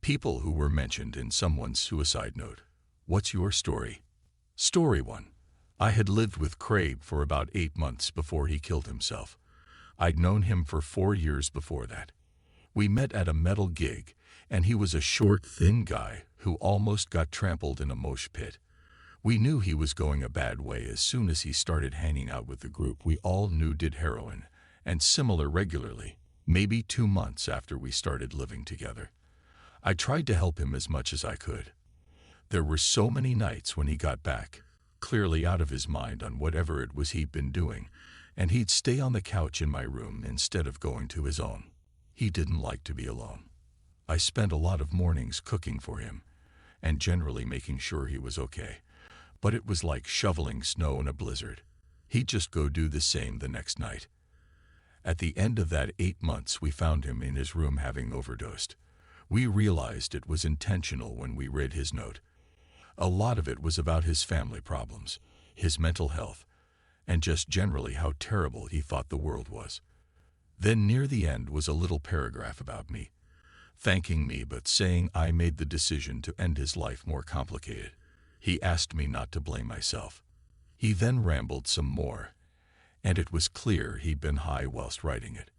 People who were mentioned in someone's suicide note. What's your story? Story 1. I had lived with Craig for about 8 months before he killed himself. I'd known him for 4 years before that. We met at a metal gig, and he was a short, thin guy who almost got trampled in a mosh pit. We knew he was going a bad way as soon as he started hanging out with the group we all knew did heroin and similar regularly, maybe 2 months after we started living together. I tried to help him as much as I could. There were so many nights when he got back, clearly out of his mind on whatever it was he'd been doing, and he'd stay on the couch in my room instead of going to his own. He didn't like to be alone. I spent a lot of mornings cooking for him, and generally making sure he was okay. But it was like shoveling snow in a blizzard. He'd just go do the same the next night. At the end of that 8 months, we found him in his room having overdosed. We realized it was intentional when we read his note. A lot of it was about his family problems, his mental health, and just generally how terrible he thought the world was. Then near the end was a little paragraph about me, thanking me but saying I made the decision to end his life more complicated. He asked me not to blame myself. He then rambled some more, and it was clear he'd been high whilst writing it.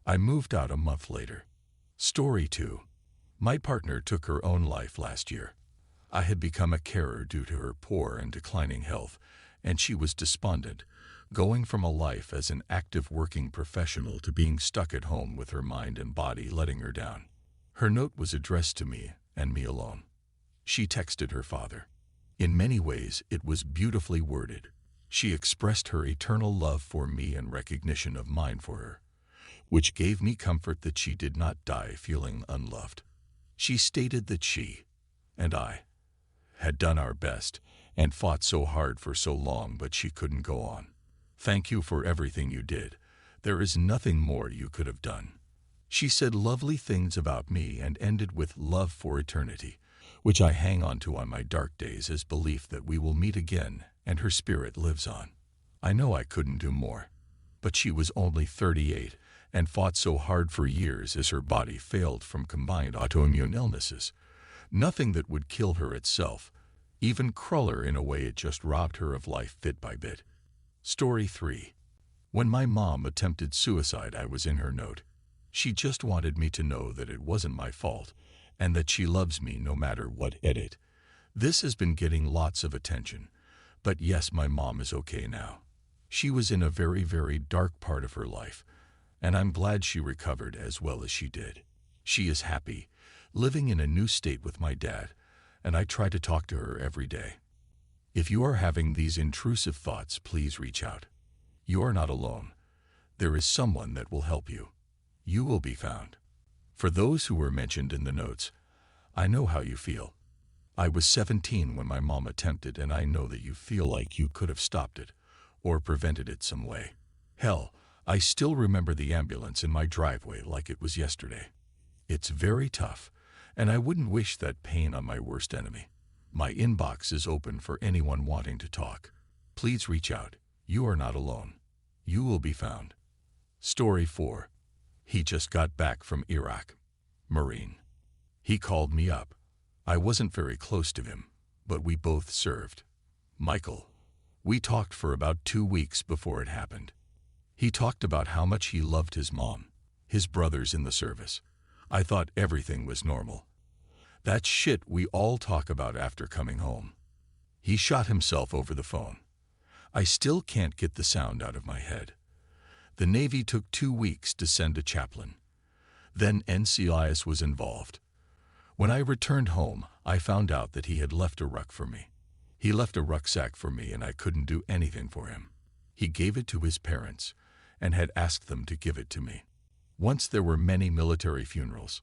I moved out a month later. Story 2. My partner took her own life last year. I had become a carer due to her poor and declining health, and she was despondent, going from a life as an active working professional to being stuck at home with her mind and body letting her down. Her note was addressed to me, and me alone. She texted her father. In many ways, it was beautifully worded. She expressed her eternal love for me and recognition of mine for her, which gave me comfort that she did not die feeling unloved. She stated that she and I had done our best and fought so hard for so long, but she couldn't go on. Thank you for everything you did. There is nothing more you could have done. She said lovely things about me and ended with love for eternity, which I hang on to on my dark days as belief that we will meet again and her spirit lives on. I know I couldn't do more, but she was only 38 and fought so hard for years as her body failed from combined autoimmune illnesses. Nothing that would kill her itself, even cruel her in a way, it just robbed her of life bit by bit. Story 3. When my mom attempted suicide, I was in her note. She just wanted me to know that it wasn't my fault and that she loves me no matter what. Edit. This has been getting lots of attention, but yes, my mom is okay now. She was in a very, very dark part of her life, and I'm glad she recovered as well as she did. She is happy, living in a new state with my dad, and I try to talk to her every day. If you are having these intrusive thoughts, please reach out. You are not alone. There is someone that will help you. You will be found. For those who were mentioned in the notes, I know how you feel. I was 17 when my mom attempted, and I know that you feel like you could have stopped it or prevented it some way. Hell, I still remember the ambulance in my driveway like it was yesterday. It's very tough, and I wouldn't wish that pain on my worst enemy. My inbox is open for anyone wanting to talk. Please reach out. You are not alone. You will be found. Story 4. He just got back from Iraq. Marine. He called me up. I wasn't very close to him, but we both served. Michael. We talked for about 2 weeks before it happened. He talked about how much he loved his mom, his brothers in the service. I thought everything was normal. That shit we all talk about after coming home. He shot himself over the phone. I still can't get the sound out of my head. The Navy took 2 weeks to send a chaplain. Then NCIS was involved. When I returned home, I found out that he had left a ruck for me. He left a rucksack for me, and I couldn't do anything for him. He gave it to his parents and had asked them to give it to me. Once there were many military funerals.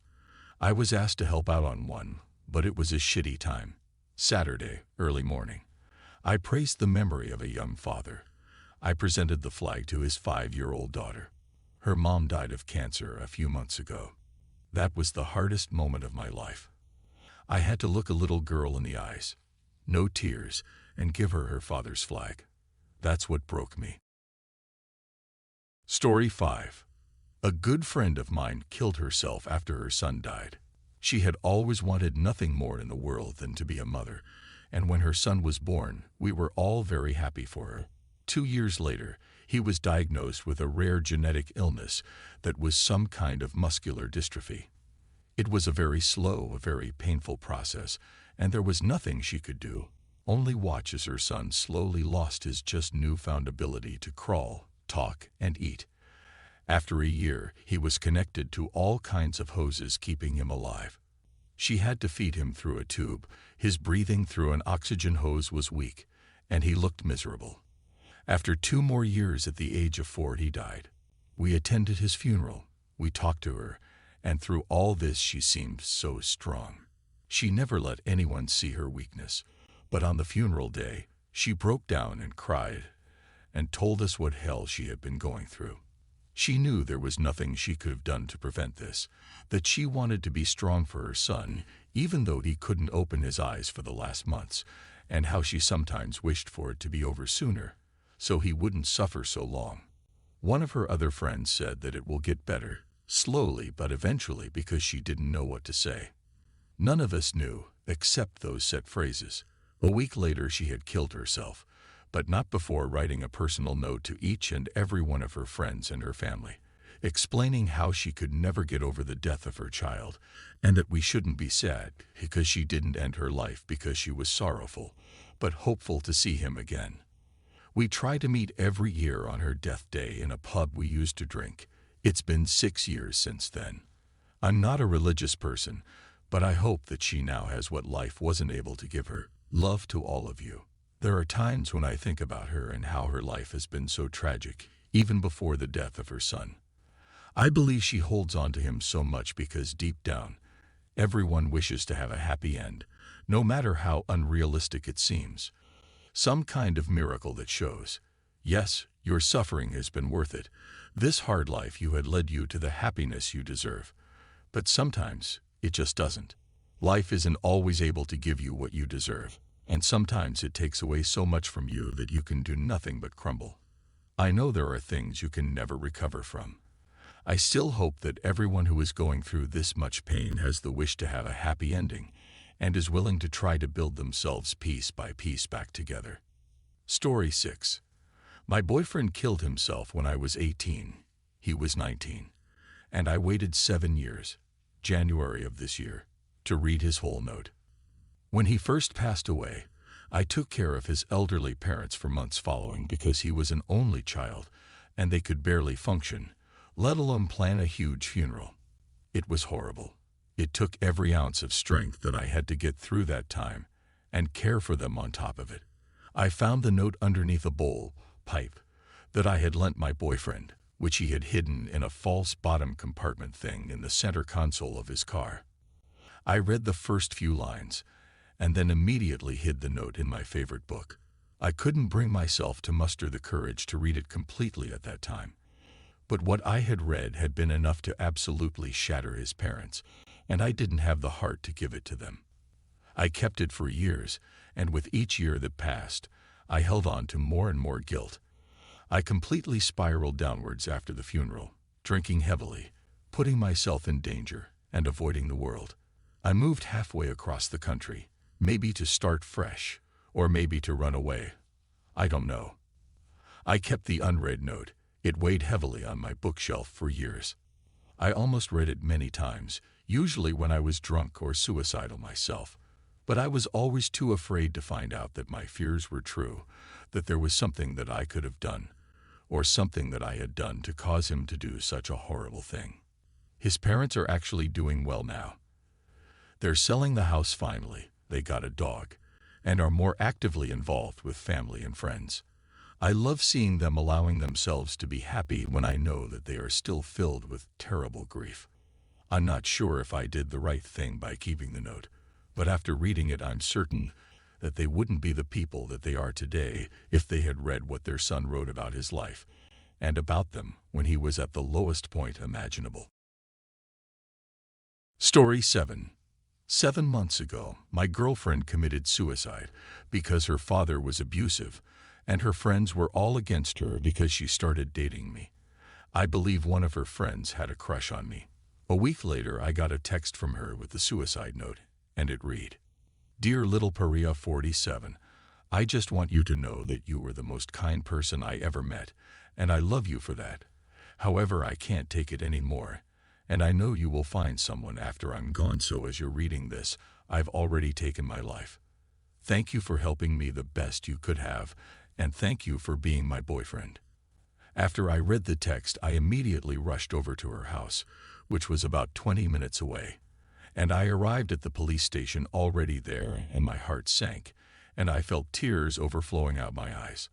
I was asked to help out on one, but it was a shitty time. Saturday, early morning. I praised the memory of a young father. I presented the flag to his 5-year-old daughter. Her mom died of cancer a few months ago. That was the hardest moment of my life. I had to look a little girl in the eyes, no tears, and give her her father's flag. That's what broke me. Story 5. A good friend of mine killed herself after her son died. She had always wanted nothing more in the world than to be a mother, and when her son was born, we were all very happy for her. 2 years later, he was diagnosed with a rare genetic illness that was some kind of muscular dystrophy. It was a very slow, a very painful process, and there was nothing she could do. Only watch as her son slowly lost his just newfound ability to crawl, talk, and eat. After a year, he was connected to all kinds of hoses keeping him alive. She had to feed him through a tube. His breathing through an oxygen hose was weak, and he looked miserable. After 2 more years at the age of 4, he died. We attended his funeral. We talked to her, and through all this she seemed so strong. She never let anyone see her weakness, but on the funeral day, she broke down and cried and told us what hell she had been going through. She knew there was nothing she could have done to prevent this, that she wanted to be strong for her son, even though he couldn't open his eyes for the last months, and how she sometimes wished for it to be over sooner, so he wouldn't suffer so long. One of her other friends said that it will get better, slowly but eventually, because she didn't know what to say. None of us knew, except those set phrases. A week later she had killed herself, but not before writing a personal note to each and every one of her friends and her family, explaining how she could never get over the death of her child, and that we shouldn't be sad because she didn't end her life because she was sorrowful, but hopeful to see him again. We try to meet every year on her death day in a pub we used to drink. It's been 6 years since then. I'm not a religious person, but I hope that she now has what life wasn't able to give her. Love to all of you. There are times when I think about her and how her life has been so tragic, even before the death of her son. I believe she holds on to him so much because deep down, everyone wishes to have a happy end, no matter how unrealistic it seems. Some kind of miracle that shows, yes, your suffering has been worth it. This hard life you had led you to the happiness you deserve. But sometimes it just doesn't. Life isn't always able to give you what you deserve, and sometimes it takes away so much from you that you can do nothing but crumble. I know there are things you can never recover from. I still hope that everyone who is going through this much pain has the wish to have a happy ending and is willing to try to build themselves piece by piece back together. Story 6. My boyfriend killed himself when I was 18. He was 19. And I waited 7 years, January of this year, to read his whole note. When he first passed away, I took care of his elderly parents for months following because he was an only child and they could barely function, let alone plan a huge funeral. It was horrible. It took every ounce of strength that I had to get through that time and care for them on top of it. I found the note underneath a bowl pipe that I had lent my boyfriend, which he had hidden in a false bottom compartment thing in the center console of his car. I read the first few lines and then immediately hid the note in my favorite book. I couldn't bring myself to muster the courage to read it completely at that time. But what I had read had been enough to absolutely shatter his parents, and I didn't have the heart to give it to them. I kept it for years, and with each year that passed, I held on to more and more guilt. I completely spiraled downwards after the funeral, drinking heavily, putting myself in danger, and avoiding the world. I moved halfway across the country, maybe to start fresh, or maybe to run away. I don't know. I kept the unread note. It weighed heavily on my bookshelf for years. I almost read it many times, usually when I was drunk or suicidal myself. But I was always too afraid to find out that my fears were true, that there was something that I could have done, or something that I had done to cause him to do such a horrible thing. His parents are actually doing well now. They're selling the house finally, they got a dog, and are more actively involved with family and friends. I love seeing them allowing themselves to be happy when I know that they are still filled with terrible grief. I'm not sure if I did the right thing by keeping the note, but after reading it I'm certain that they wouldn't be the people that they are today if they had read what their son wrote about his life, and about them when he was at the lowest point imaginable. Story 7. 7 months ago, my girlfriend committed suicide because her father was abusive, and her friends were all against her because she started dating me. I believe one of her friends had a crush on me. A week later, I got a text from her with the suicide note, and it read, "Dear little Paria 47, I just want you to know that you were the most kind person I ever met, and I love you for that. However, I can't take it anymore, and I know you will find someone after I'm gone, so as you're reading this, I've already taken my life. Thank you for helping me the best you could have, and thank you for being my boyfriend." After I read the text, I immediately rushed over to her house, which was about 20 minutes away, and I arrived at the police station already there, and my heart sank, and I felt tears overflowing out my eyes.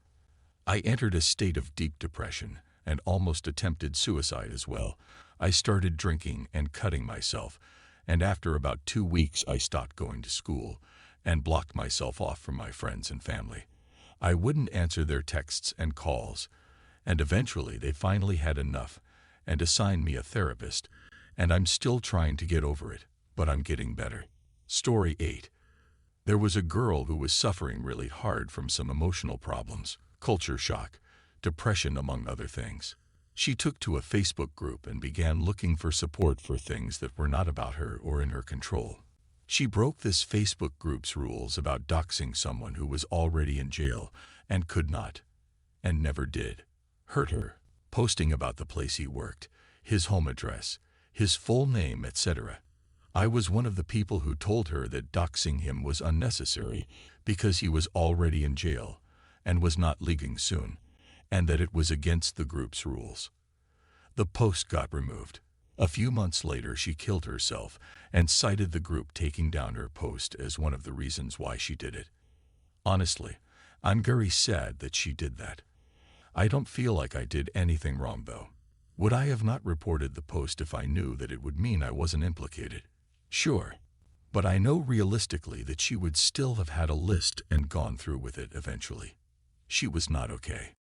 I entered a state of deep depression and almost attempted suicide as well. I started drinking and cutting myself, and after about 2 weeks I stopped going to school and blocked myself off from my friends and family. I wouldn't answer their texts and calls, and eventually they finally had enough and assigned me a therapist, and I'm still trying to get over it, but I'm getting better. Story 8. There was a girl who was suffering really hard from some emotional problems, culture shock, depression, among other things. She took to a Facebook group and began looking for support for things that were not about her or in her control. She broke this Facebook group's rules about doxing someone who was already in jail and could not, and never did, hurt her, posting about the place he worked, his home address, his full name, etc. I was one of the people who told her that doxing him was unnecessary because he was already in jail and was not leaving soon, and that it was against the group's rules. The post got removed. A few months later, she killed herself and cited the group taking down her post as one of the reasons why she did it. Honestly, I'm very sad that she did that. I don't feel like I did anything wrong, though. Would I have not reported the post if I knew that it would mean I wasn't implicated? Sure. But I know realistically that she would still have had a list and gone through with it eventually. She was not okay.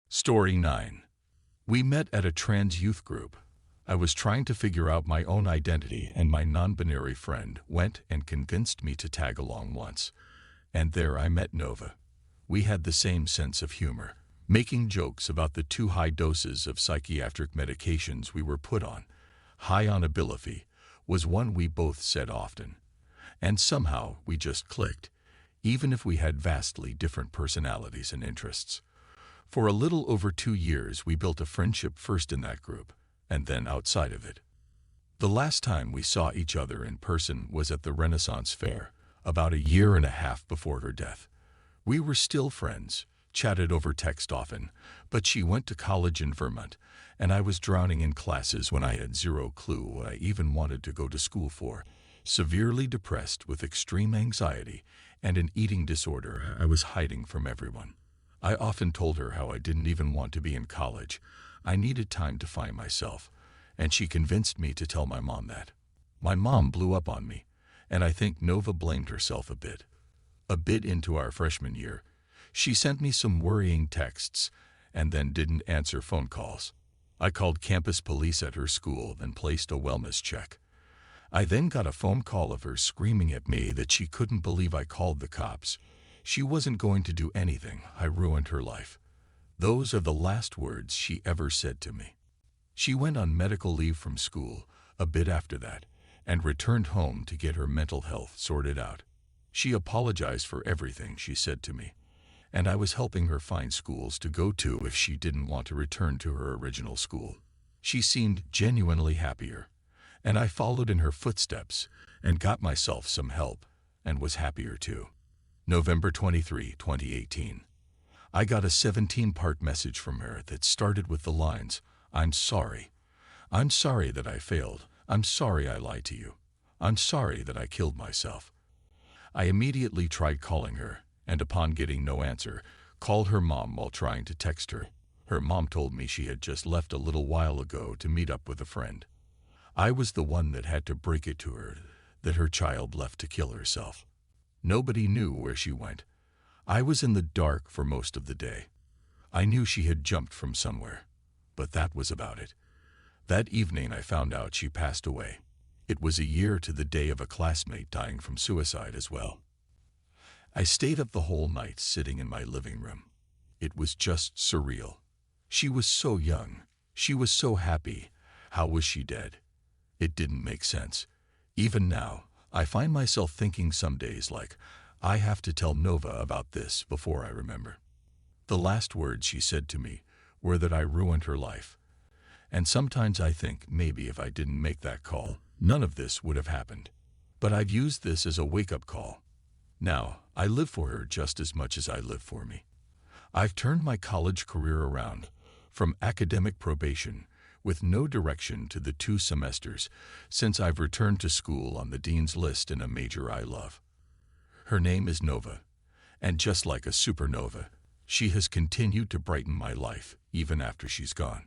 Story 9. We met at a trans youth group. I was trying to figure out my own identity, and my non-binary friend went and convinced me to tag along once. And there I met Nova. We had the same sense of humor, making jokes about the too high doses of psychiatric medications we were put on. High on Abilify was one we both said often. And somehow we just clicked, even if we had vastly different personalities and interests. For a little over 2 years, we built a friendship, first in that group, and then outside of it. The last time we saw each other in person was at the Renaissance Fair, about a year and a half before her death. We were still friends, chatted over text often, but she went to college in Vermont, and I was drowning in classes when I had zero clue what I even wanted to go to school for. Severely depressed with extreme anxiety and an eating disorder I was hiding from everyone. I often told her how I didn't even want to be in college. I needed time to find myself, and she convinced me to tell my mom that. My mom blew up on me, and I think Nova blamed herself a bit. A bit into our freshman year, she sent me some worrying texts and then didn't answer phone calls. I called campus police at her school, then placed a wellness check. I then got a phone call of her screaming at me that she couldn't believe I called the cops. She wasn't going to do anything. I ruined her life. Those are the last words she ever said to me. She went on medical leave from school a bit after that and returned home to get her mental health sorted out. She apologized for everything she said to me, and I was helping her find schools to go to if she didn't want to return to her original school. She seemed genuinely happier, and I followed in her footsteps and got myself some help and was happier too. November 23, 2018. I got a 17-part message from her that started with the lines, "I'm sorry. I'm sorry that I failed. I'm sorry I lied to you. I'm sorry that I killed myself." I immediately tried calling her, and upon getting no answer, called her mom while trying to text her. Her mom told me she had just left a little while ago to meet up with a friend. I was the one that had to break it to her that her child left to kill herself. Nobody knew where she went. I was in the dark for most of the day. I knew she had jumped from somewhere, but that was about it. That evening I found out she passed away. It was a year to the day of a classmate dying from suicide as well. I stayed up the whole night sitting in my living room. It was just surreal. She was so young. She was so happy. How was she dead? It didn't make sense. Even now, I find myself thinking some days like, I have to tell Nova about this before I remember. The last words she said to me were that I ruined her life. And sometimes I think maybe if I didn't make that call, none of this would have happened. But I've used this as a wake-up call. Now, I live for her just as much as I live for me. I've turned my college career around, from academic probation with no direction to the 2 semesters since I've returned to school on the dean's list in a major I love. Her name is Nova, and just like a supernova, she has continued to brighten my life even after she's gone.